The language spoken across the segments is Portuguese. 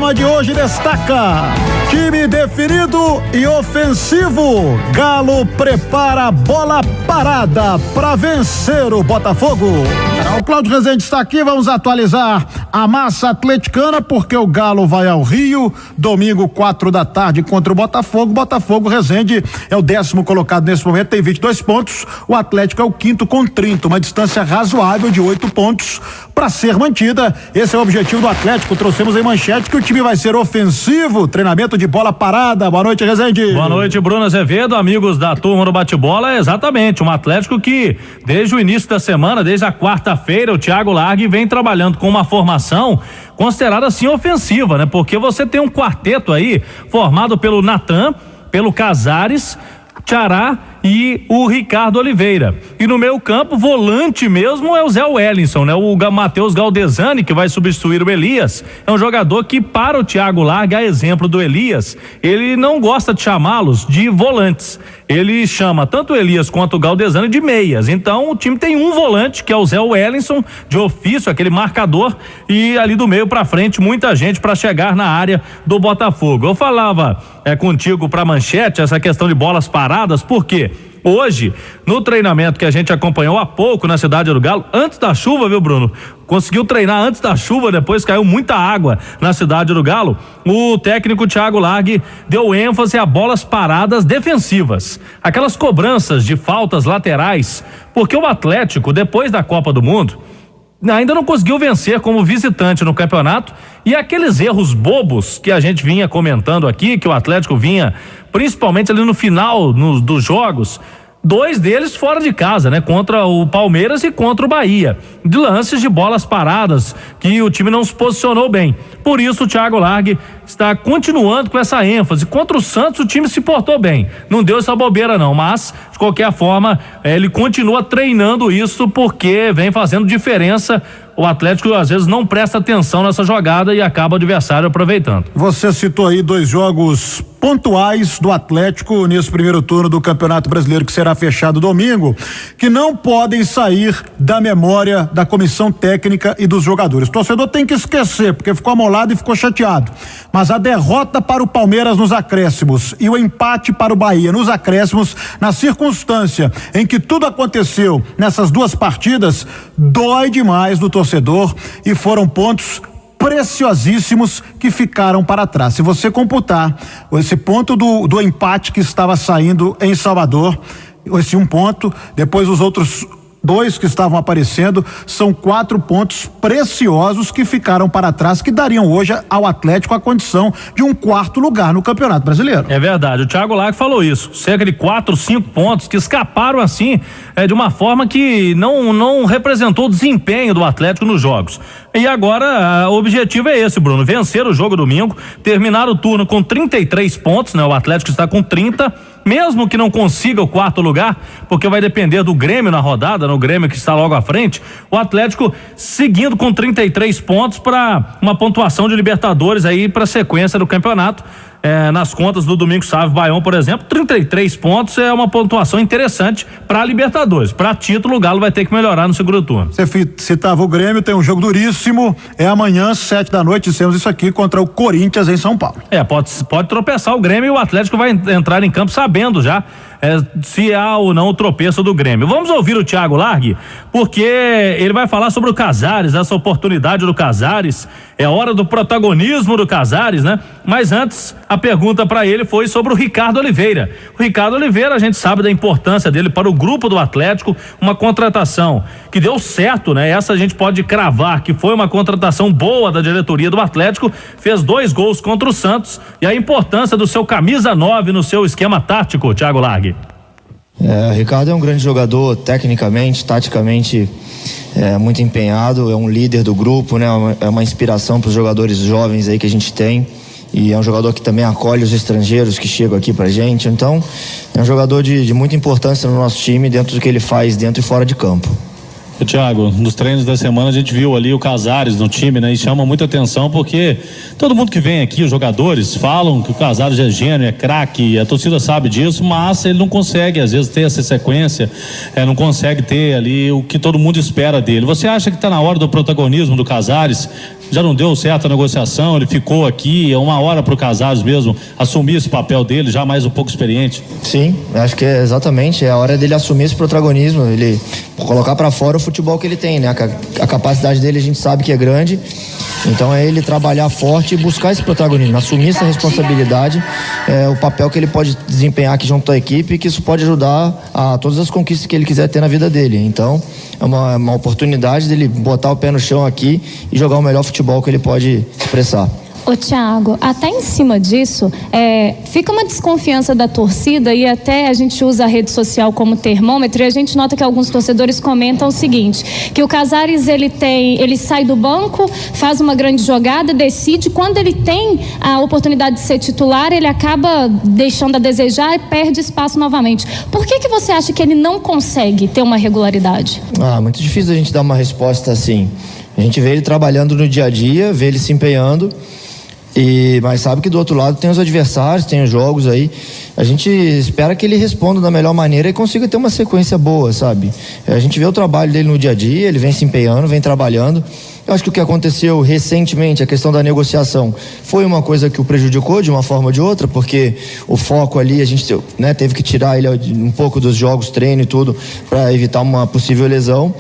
programa de hoje destaca: time definido e ofensivo. Galo prepara bola parada para vencer o Botafogo. O Cláudio Rezende está aqui, vamos atualizar a massa atleticana, porque o Galo vai ao Rio, domingo 4h contra o Botafogo. Botafogo, Rezende é o 10º colocado nesse momento, tem 22 pontos, o Atlético é o 5º com 30, uma distância razoável de 8 pontos para ser mantida. Esse é o objetivo do Atlético. Trouxemos em manchete que o time vai ser ofensivo, treinamento de bola parada. Boa noite, Rezende. Boa noite, Bruno Azevedo, amigos da turma do bate-bola. Exatamente, um Atlético que desde o início da semana, desde a quarta-feira, o Thiago Largue vem trabalhando com uma formação considerada assim ofensiva, né? Porque você tem um quarteto aí formado pelo Natan, pelo Casares, Tchará e o Ricardo Oliveira. E no meio campo, volante mesmo é o Zé Wellington, né? O Matheus Galdesani, que vai substituir o Elias, é um jogador que, para o Thiago Largue, a exemplo do Elias, ele não gosta de chamá-los de volantes. Ele chama tanto o Elias quanto o Galdesani de meias. Então o time tem um volante, que é o Zé Wellington, de ofício, aquele marcador, e ali do meio pra frente muita gente para chegar na área do Botafogo. Eu falava contigo pra manchete essa questão de bolas paradas, porque hoje, no treinamento que a gente acompanhou há pouco na Cidade do Galo, antes da chuva, viu, Bruno? Conseguiu treinar antes da chuva, depois caiu muita água na Cidade do Galo. O técnico Thiago Largue deu ênfase a bolas paradas defensivas, aquelas cobranças de faltas laterais, porque o Atlético, depois da Copa do Mundo, ainda não conseguiu vencer como visitante no campeonato, e aqueles erros bobos que a gente vinha comentando aqui, que o Atlético vinha, principalmente ali no final dos jogos, 2 deles fora de casa, né? Contra o Palmeiras e contra o Bahia, de lances de bolas paradas que o time não se posicionou bem. Por isso o Thiago Largue está continuando com essa ênfase. Contra o Santos o time se portou bem, não deu essa bobeira não, mas de qualquer forma ele continua treinando isso, porque vem fazendo diferença. O Atlético às vezes não presta atenção nessa jogada e acaba o adversário aproveitando. Você citou aí 2 jogos pontuais do Atlético nesse primeiro turno do Campeonato Brasileiro, que será fechado domingo, que não podem sair da memória da comissão técnica e dos jogadores. O torcedor tem que esquecer, porque ficou amolado e ficou chateado. Mas a derrota para o Palmeiras nos acréscimos e o empate para o Bahia nos acréscimos, na circunstância em que tudo aconteceu nessas 2 partidas, dói demais no torcedor, e foram pontos preciosíssimos que ficaram para trás. Se você computar esse ponto do empate que estava saindo em Salvador, esse 1 ponto, depois os outros 2 que estavam aparecendo, são 4 pontos preciosos que ficaram para trás, que dariam hoje ao Atlético a condição de um 4º lugar no Campeonato Brasileiro. É verdade, o Thiago Largue falou isso, cerca de 4, 5 pontos que escaparam assim, de uma forma que não representou o desempenho do Atlético nos jogos. E agora o objetivo é esse, Bruno: vencer o jogo domingo, terminar o turno com 33 pontos, né? O Atlético está com 30, mesmo que não consiga o 4º lugar, porque vai depender do Grêmio na rodada, no Grêmio que está logo à frente, o Atlético seguindo com 33 pontos para uma pontuação de Libertadores aí para a sequência do campeonato. Nas contas do Domingos Sávio Baião, por exemplo, 33 pontos é uma pontuação interessante para a Libertadores. Para título, o Galo vai ter que melhorar no segundo turno. Você citava o Grêmio, tem um jogo duríssimo, é amanhã, 7h, dissemos isso aqui, contra o Corinthians em São Paulo. Pode tropeçar o Grêmio, e o Atlético vai entrar em campo sabendo já se há ou não o tropeço do Grêmio. Vamos ouvir o Thiago Largue, porque ele vai falar sobre o Casares, essa oportunidade do Casares, é hora do protagonismo do Casares, né? Mas antes, a pergunta para ele foi sobre o Ricardo Oliveira. O Ricardo Oliveira, a gente sabe da importância dele para o grupo do Atlético, uma contratação que deu certo, né? Essa a gente pode cravar que foi uma contratação boa da diretoria do Atlético, fez 2 gols contra o Santos, e a importância do seu camisa 9 no seu esquema tático, Thiago Largue. O Ricardo é um grande jogador, tecnicamente, taticamente muito empenhado, é um líder do grupo, né? É uma inspiração para os jogadores jovens aí que a gente tem, e é um jogador que também acolhe os estrangeiros que chegam aqui pra gente. Então é um jogador de muita importância no nosso time, dentro do que ele faz dentro e fora de campo. Thiago, nos treinos da semana a gente viu ali o Casares no time, né? E chama muita atenção porque todo mundo que vem aqui, os jogadores, falam que o Casares é gênio, é craque, a torcida sabe disso, mas ele não consegue às vezes ter essa sequência, não consegue ter ali o que todo mundo espera dele. Você acha que está na hora do protagonismo do Casares já não deu certo a negociação, ele ficou aqui, é uma hora pro Casares mesmo assumir esse papel dele, já mais um pouco experiente. Sim, acho que é exatamente, é a hora dele assumir esse protagonismo, ele colocar para fora o futebol que ele tem, né? A capacidade dele a gente sabe que é grande, então é ele trabalhar forte e buscar esse protagonismo, assumir essa responsabilidade, o papel que ele pode desempenhar aqui junto à equipe, e que isso pode ajudar a todas as conquistas que ele quiser ter na vida dele. Então é uma oportunidade dele botar o pé no chão aqui e jogar o melhor futebol que ele pode expressar. Ô Thiago, até em cima disso, fica uma desconfiança da torcida, e até a gente usa a rede social como termômetro, e a gente nota que alguns torcedores comentam o seguinte, que o Casares ele sai do banco, faz uma grande jogada, decide, quando ele tem a oportunidade de ser titular, ele acaba deixando a desejar e perde espaço novamente. Por que você acha que ele não consegue ter uma regularidade? Muito difícil a gente dar uma resposta assim. A gente vê ele trabalhando no dia a dia, vê ele se empenhando, mas sabe que do outro lado tem os adversários, tem os jogos aí. A gente espera que ele responda da melhor maneira e consiga ter uma sequência boa, sabe? A gente vê o trabalho dele no dia a dia, ele vem se empenhando, vem trabalhando. Eu acho que o que aconteceu recentemente, a questão da negociação, foi uma coisa que o prejudicou de uma forma ou de outra, porque o foco ali, a gente teve que tirar ele um pouco dos jogos, treino e tudo, para evitar uma possível lesão.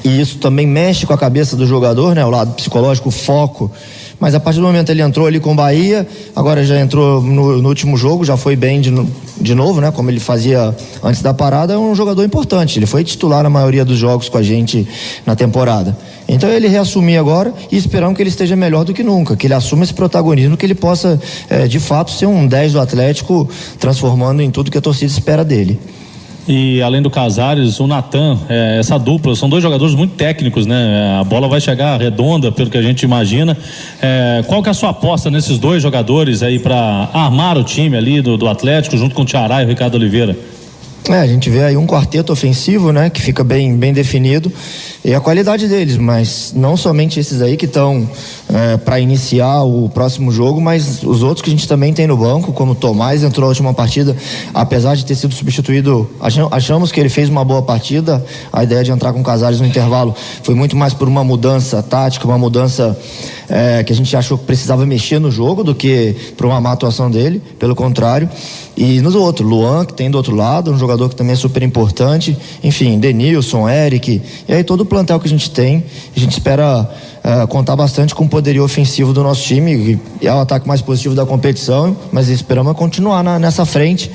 E isso também mexe com a cabeça do jogador, né? O lado psicológico, o foco. Mas a partir do momento ele entrou ali com o Bahia, agora já entrou no último jogo, já foi bem de novo, né? Como ele fazia antes da parada, é um jogador importante. Ele foi titular na maioria dos jogos com a gente na temporada. Então ele reassumir agora e esperamos que ele esteja melhor do que nunca, que ele assuma esse protagonismo, que ele possa de fato ser um 10 do Atlético, transformando em tudo que a torcida espera dele. E além do Casares, o Natan, essa dupla, são dois jogadores muito técnicos, né? A bola vai chegar redonda, pelo que a gente imagina. Qual que é a sua aposta nesses dois jogadores aí para armar o time ali do Atlético, junto com o Tiará e o Ricardo Oliveira? A gente vê aí um quarteto ofensivo, né? Que fica bem definido, e a qualidade deles, mas não somente esses aí que estão para iniciar o próximo jogo, mas os outros que a gente também tem no banco, como o Tomás entrou na última partida, apesar de ter sido substituído, achamos que ele fez uma boa partida. A ideia de entrar com o Casares no intervalo foi muito mais por uma mudança tática, uma mudança que a gente achou que precisava mexer no jogo do que por uma má atuação dele, pelo contrário. E nos outros, Luan, que tem do outro lado, um jogador que também é super importante, enfim, Denilson, Eric, e aí todo o plantel que a gente tem, a gente espera contar bastante com o poderio ofensivo do nosso time, que é o ataque mais positivo da competição, mas esperamos continuar nessa frente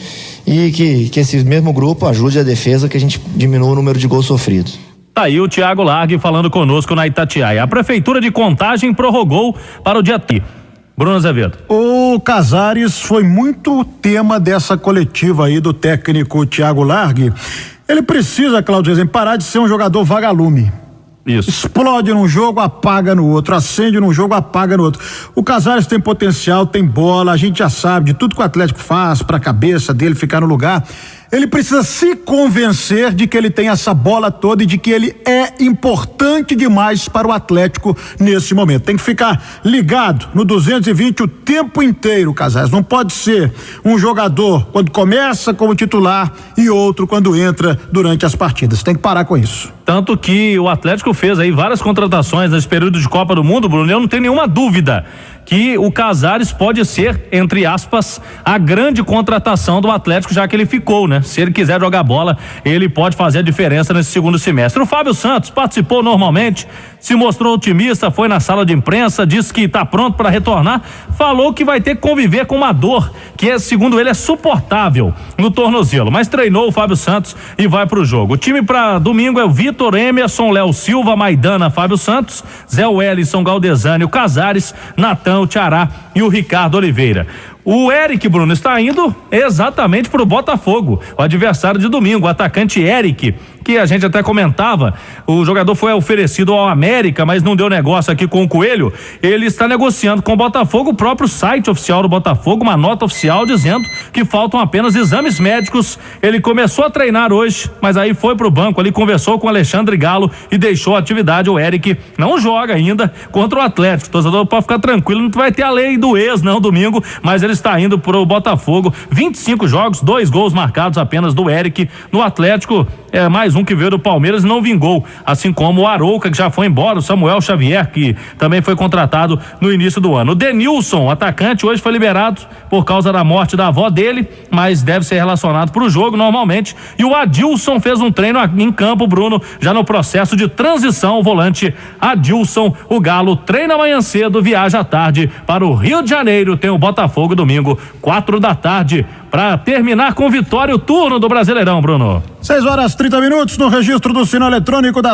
e que esse mesmo grupo ajude a defesa, que a gente diminua o número de gols sofridos. Tá aí o Thiago Largue falando conosco na Itatiaia. A Prefeitura de Contagem prorrogou para o dia T. Bruno Azevedo. O Casares foi muito tema dessa coletiva aí do técnico Thiago Largue. Ele precisa, Claudio Rezende, parar de ser um jogador vagalume. Isso. Explode num jogo, apaga no outro, acende num jogo, apaga no outro. O Casares tem potencial, tem bola, a gente já sabe de tudo que o Atlético faz para a cabeça dele ficar no lugar. Ele precisa se convencer de que ele tem essa bola toda e de que ele é importante demais para o Atlético nesse momento. Tem que ficar ligado no 220 o tempo inteiro, Casares. Não pode ser um jogador quando começa como titular e outro quando entra durante as partidas. Tem que parar com isso. Tanto que o Atlético fez aí várias contratações nesse período de Copa do Mundo, Bruno. Eu não tenho nenhuma dúvida que o Casares pode ser, entre aspas, a grande contratação do Atlético, já que ele ficou, né? Se ele quiser jogar bola, ele pode fazer a diferença nesse segundo semestre. O Fábio Santos participou normalmente, se mostrou otimista, foi na sala de imprensa, disse que está pronto para retornar, falou que vai ter que conviver com uma dor que, segundo ele, é suportável no tornozelo, mas treinou o Fábio Santos e vai para o jogo. O time para domingo é o Vitor, Emerson, Léo Silva, Maidana, Fábio Santos, Zé Wellison, Galdesani, o Casares, Natan, o Tiará e o Ricardo Oliveira. O Eric, Bruno, está indo exatamente para o Botafogo, o adversário de domingo, o atacante Eric, que a gente até comentava, o jogador foi oferecido ao América, mas não deu negócio aqui com o Coelho. Ele está negociando com o Botafogo, o próprio site oficial do Botafogo, uma nota oficial dizendo que faltam apenas exames médicos. Ele começou a treinar hoje, mas aí foi pro banco ali, conversou com o Alexandre Galo e deixou a atividade. O Eric não joga ainda contra o Atlético. O torcedor pode ficar tranquilo, não vai ter a lei do ex não domingo, mas ele está indo pro Botafogo. 25 jogos, 2 gols marcados apenas do Eric. No Atlético, mais um que veio do Palmeiras e não vingou. Assim como o Arouca, que já foi embora, o Samuel Xavier, que também foi contratado no início do ano. O Denilson, atacante, hoje foi liberado por causa da morte da avó dele, mas deve ser relacionado pro jogo normalmente. E o Adilson fez um treino em campo, Bruno, já no processo de transição. O volante Adilson, o Galo treina amanhã cedo, viaja à tarde para o Rio de Janeiro. Tem o Botafogo domingo, 4h, para terminar com vitória o turno do Brasileirão, Bruno. 6h30 no registro do sinal eletrônico da